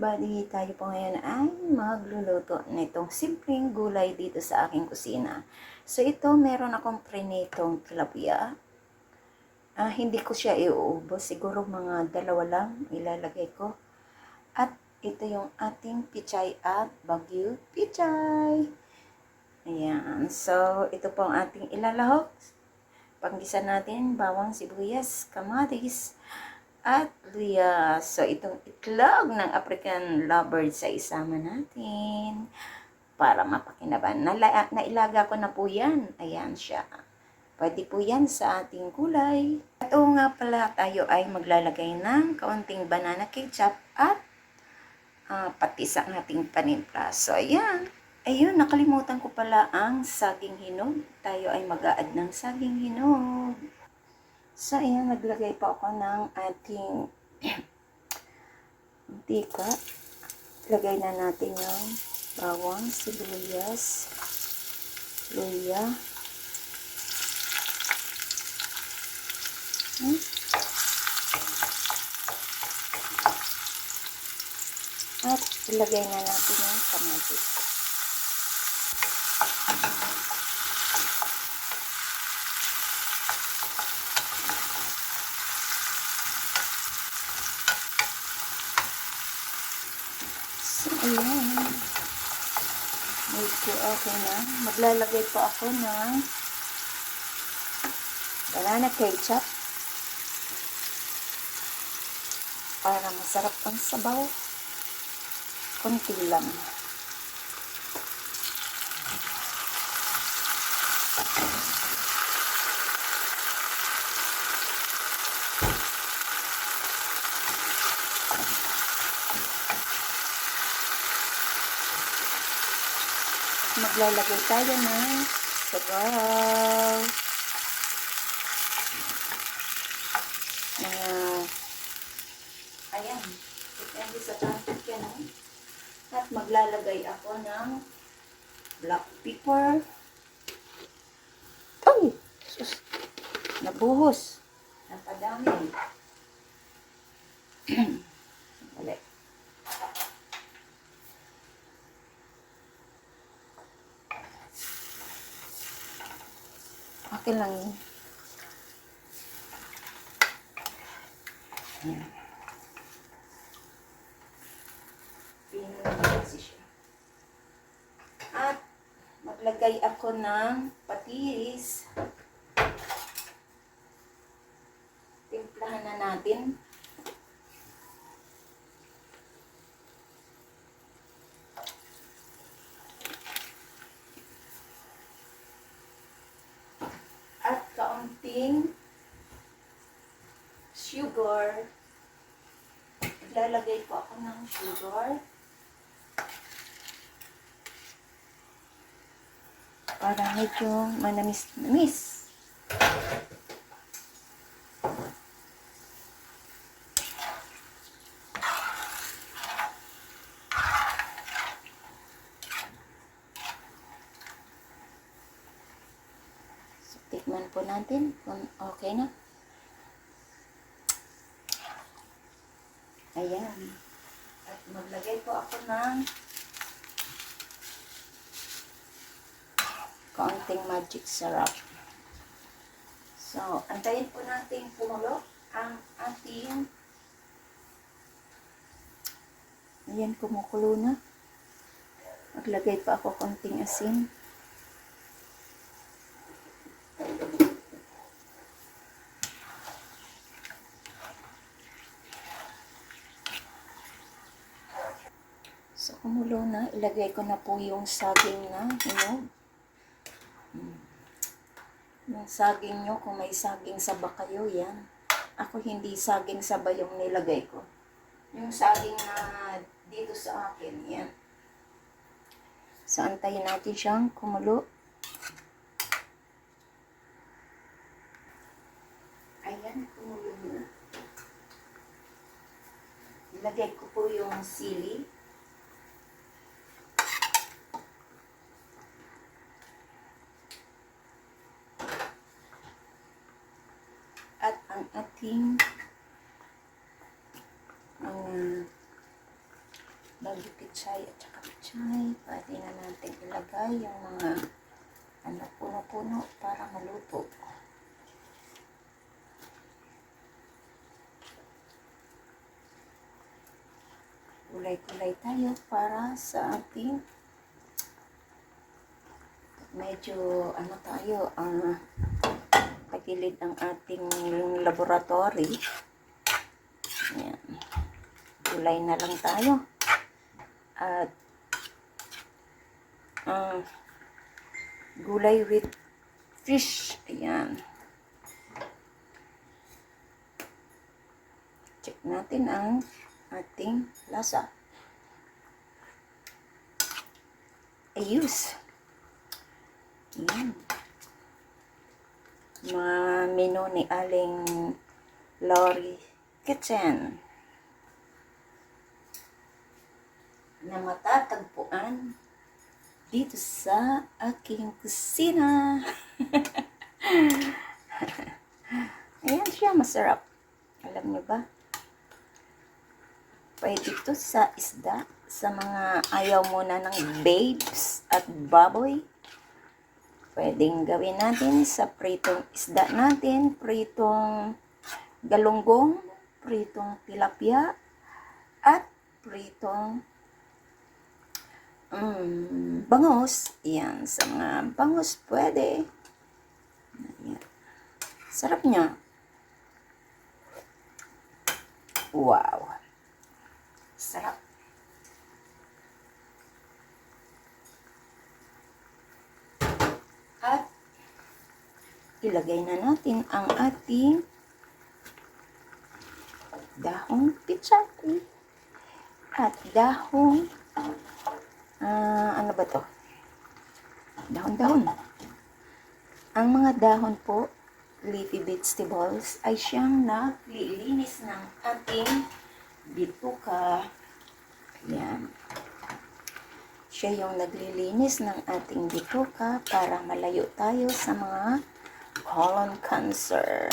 everybody! Tayo po ngayon ay magluluto nitong simpleng gulay dito sa aking kusina. So ito, meron akong prinitong tilapia. Hindi ko siya iuubos. Siguro mga dalawa lang ilalagay ko. At ito yung ating pichay at bagyo pichay. Ayan. So ito po ang ating ilalahok. Panggisa natin bawang, sibuyas, kamatis, at luya. So, itong itlog ng African lovebird sa isama natin para mapakinaban. Nailaga ko na po yan. Ayan siya. Pwede po yan sa ating gulay. At oo nga pala, tayo ay maglalagay ng kaunting banana ketchup at patis ang ating panimpla. So, ayan. Ayun, nakalimutan ko pala ang saging hinog. Tayo ay mag-a-add ng saging hinog. So, ayan, naglagay po ako ng ating mantika. Lagay na natin yung bawang, sibuyas, luya. At ilagay na natin yung kamatis. So, ayan. Medyo okay na. Maglalagay po ako ng banana ketchup para masarap ang sabaw. Konti lang. Maglalagay tayo ng sabaw. Ayan. Depende sa content yan. At maglalagay ako ng black pepper. Ay! Sus! Nabuhos. Napadami. Balik. Okay lang yun. Ayan. Pinagkasi siya. At maglagay ako ng patis. Timplahan na natin. At kaunting sugar. Lalagay po ako ng sugar. Para medyo manamis-namis. So, tikman po natin kung okay na. Ayan. At maglagay po ako ng kaunting magic syrup. So, antayin po natin kumulo ang ating ayan, kumukulo na. Maglagay pa ako kaunting asin. So, kumulo na. Ilagay ko na po yung saging na hinog. Yung saging nyo, kung may saging saba kayo, yan. Ako hindi saging saba yung nilagay ko. Yung saging na dito sa akin, yan. So, antayin natin siyang kumulo. Ayan, kumulo na. Ilagay ko po yung sili. At ang ating pechay at saka pechay. Pwede na natin ilagay yung mga puno-puno para maluto. Kulay-kulay tayo para sa ating medyo tayo tagilid ang ating laboratory. Ayan. Kulay na lang tayo. At gulay with fish. Ayan. Check natin ang ating lasa. Ayos. Ayan. Mga menu ni Aling Lori Kitchen na matatagpuan dito sa aking kusina. Ayan siya, masarap. Alam niyo ba? Pwede ito sa isda, sa mga ayaw muna ng babes at baboy. Pwedeng gawin natin sa pritong isda natin, pritong galunggong, pritong tilapia, at pritong bangus. Yan, sa mga bangus pwede. Yan. Sarap niya. Wow. Sarap. At ilagay na natin ang ating dahong pechay at dahong ano ba to? Dahon-dahon. Ang mga dahon po, leafy vegetables, ay siyang naglilinis ng ating bituka. Yan. Siya yung naglilinis ng ating bituka para malayo tayo sa mga colon cancer.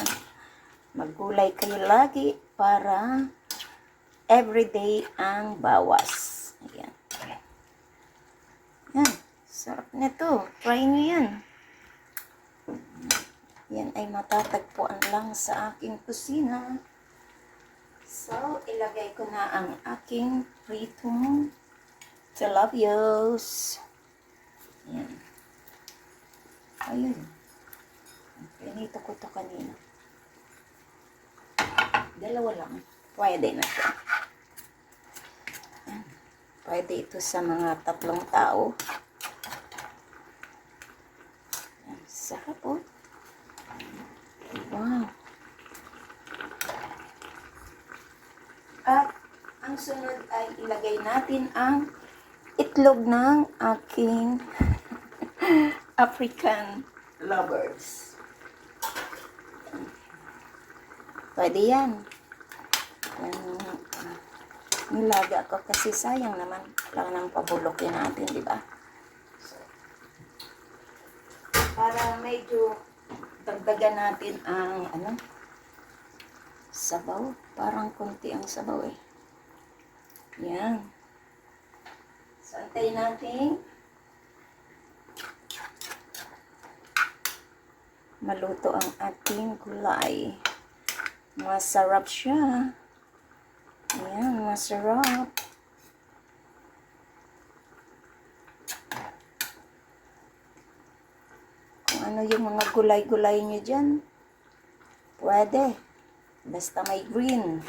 Maggulay kayo lagi para everyday ang bawas. Ayan. Yan. Sarap nito. Try nyo yan. Yan ay matatagpuan lang sa aking kusina. So, ilagay ko na ang aking pritong tilapios. Yan. Ayun. Pinito ko to kanina. Dalawa lang. Pwede na siya. Yan. Pwede ito sa mga 3 tao. Yan. Sarap po. Wow. At ang sunod ay ilagay natin ang itlog ng aking African lovers. Pwede yan. Nilaga ko kasi sayang naman lang ng pabulokin natin, di ba? So, para medyo dagdagan natin ang sabaw. Parang konti ang sabaw eh. Yan. So, antayin natin maluto ang ating gulay. Masarap siya. Ayan, masarap. Kung ano yung mga gulay-gulay nyo dyan, pwede. Basta may green.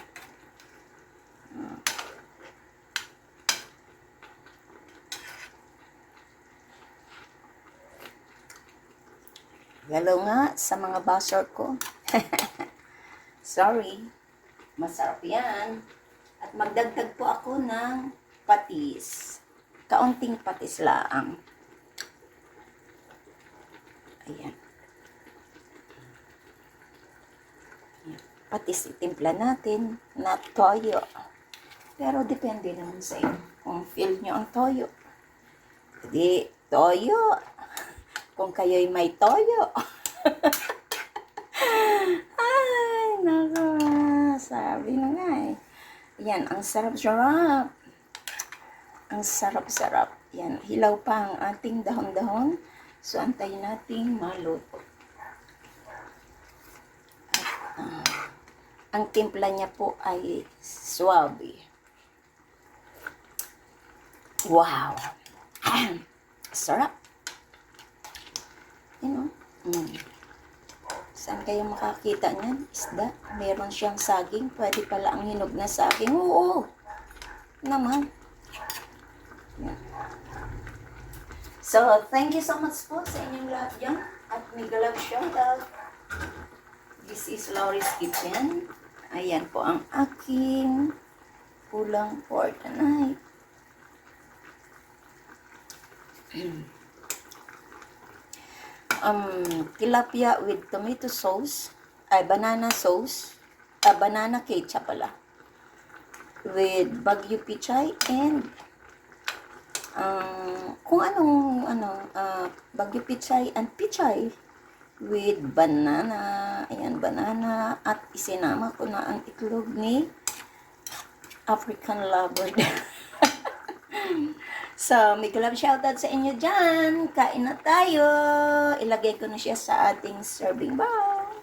Hello nga sa mga basher ko. Sorry. Masarap yan. At magdagdag po ako ng patis. Kaunting patis lang. Ayan. Patis itimpla natin na toyo. Pero depende naman sa inyo kung feel nyo ang toyo. Hindi, toyo. Kung kayo'y may toyo. Ay, nako. Sabi na nga eh. Yan, ang sarap-sarap. Ang sarap-sarap. Yan, hilaw pa ang ating dahon-dahon. So, antayin nating maluto. Ang timpla niya po ay suwabe. Wow! Sarap! You know? Saan kayo makakita niyan? Isda. Meron siyang saging. Pwede pala ang hinog na saging. Oo! Naman. Yan. So, thank you so much po sa inyong lahat dyan. At mega love shoutout. This is Laurie's Kitchen. Ayan po ang aking ulam for tonight. Tilapia with tomato sauce, banana sauce, banana ketchup pala, with Baguio pichay and kung anong Baguio pichay and pichay with banana. Ayan, banana, at isinama ko na ang itlog ni African lover. So, may love shoutout sa inyo dyan. Kain na tayo. Ilagay ko na siya sa ating serving bowl.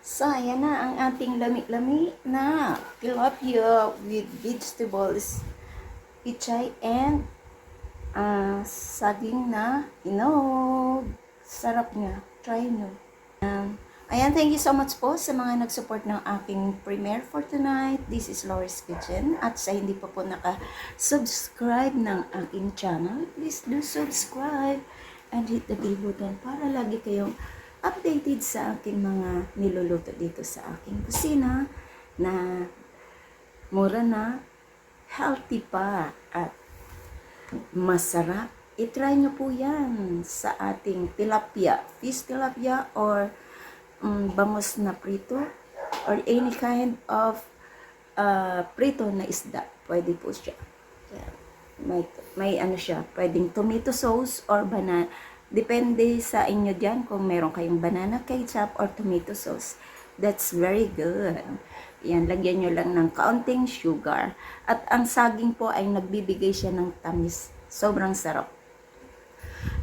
So, ayan na ang ating lami-lami na tilapia with vegetables, pichay, and saging na hinog. Sarap niya. Try nyo. Ayan, thank you so much po sa mga nag-support ng aking premiere for tonight. This is Laurie's Kitchen. At sa hindi pa po naka-subscribe ng aking channel, please do subscribe and hit the bell button para lagi kayong updated sa aking mga niluluto dito sa aking kusina na mura na, healthy pa, at masarap. I-try nyo po yan sa ating tilapia, fish tilapia, or bangus na prito, or any kind of prito na isda. Pwede po siya. May ano siya, pwedeng tomato sauce or banana. Depende sa inyo dyan kung meron kayong banana ketchup or tomato sauce. That's very good. Yan, lagyan nyo lang ng kaunting sugar. At ang saging po ay nagbibigay siya ng tamis. Sobrang sarap.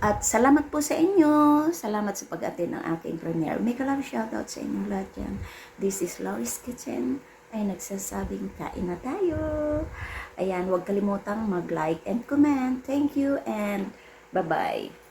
At salamat po sa inyo. Salamat sa pag-attend ng aking premiere. May love shoutout sa inyong lahat yan. This is Laurie's Kitchen. Ay nagsasabing kain na tayo. Ayan, huwag kalimutang mag-like and comment. Thank you and bye-bye.